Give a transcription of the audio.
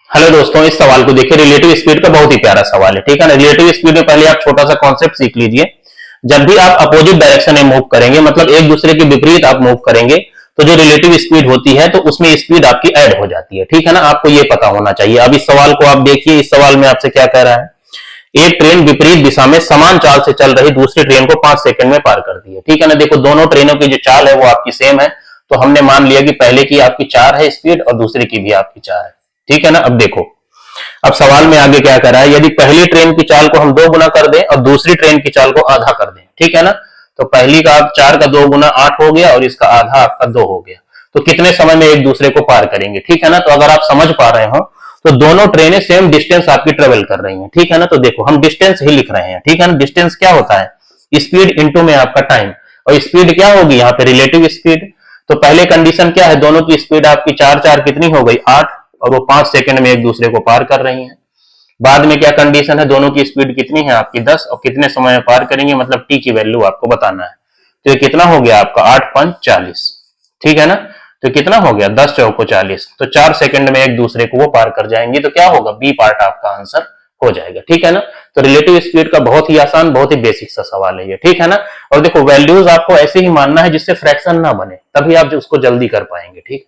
Hello दोस्तों, इस सवाल को देखिए। रिलेटिव स्पीड का बहुत ही प्यारा सवाल है, ठीक है ना। रिलेटिव स्पीड में पहले आप छोटा सा कॉन्सेप्ट सीख लीजिए। जब भी आप अपोजिट डायरेक्शन में मूव करेंगे, मतलब एक दूसरे के विपरीत आप मूव करेंगे, तो जो रिलेटिव स्पीड होती है तो उसमें स्पीड आपकी ऐड हो जाती है, ठीक है ना। आपको ये पता होना चाहिए। अब इस सवाल को आप देखिए। इस सवाल में आपसे क्या कह रहा है, एक ट्रेन विपरीत दिशा में समान चाल से चल रही दूसरी ट्रेन को 5 सेकंड में पार कर दी है, ठीक है ना। देखो, दोनों ट्रेनों की जो चाल है वो आपकी सेम है, तो हमने मान लिया कि पहले की आपकी 4 है स्पीड और दूसरी की भी आपकी 4 है, ठीक है ना। अब देखो, अब सवाल में आगे क्या कर रहा है, यदि पहली ट्रेन की चाल को हम 2 गुना कर दें और दूसरी ट्रेन की चाल को आधा कर दें, ठीक है ना। तो पहली का 4 का 2 गुना 8 हो गया और इसका आधा आपका 2 हो गया। तो कितने समय में एक दूसरे को पार करेंगे, ठीक है ना। तो अगर आप समझ पा रहे हो तो दोनों ट्रेनें सेम डिस्टेंस आपकी ट्रेवल कर रही हैं, ठीक है ना। तो देखो, हम डिस्टेंस ही लिख रहे हैं, ठीक है ना। डिस्टेंस क्या होता है, स्पीड इंटू में आपका टाइम, और स्पीड क्या होगी यहाँ पे, रिलेटिव स्पीड। तो पहले कंडीशन क्या है, दोनों की स्पीड आपकी 4 कितनी हो गई, 8, और वो 5 सेकंड में एक दूसरे को पार कर रही हैं। बाद में क्या कंडीशन है, दोनों की स्पीड कितनी है आपकी 10, और कितने समय में पार करेंगे, मतलब टी की वैल्यू आपको बताना है। तो ये कितना हो गया आपका 8 5 40, ठीक है ना। तो कितना हो गया 10 चौको 40, तो 4 सेकंड में एक दूसरे को वो पार कर जाएंगे। तो क्या होगा, बी पार्ट आपका आंसर हो जाएगा, ठीक है ना। तो रिलेटिव स्पीड का बहुत ही आसान, बहुत ही बेसिक सा सवाल है ये, ठीक है ना। और देखो, वैल्यूज आपको ऐसे ही मानना है जिससे फ्रैक्शन ना बने, तभी आप उसको जल्दी कर पाएंगे, ठीक।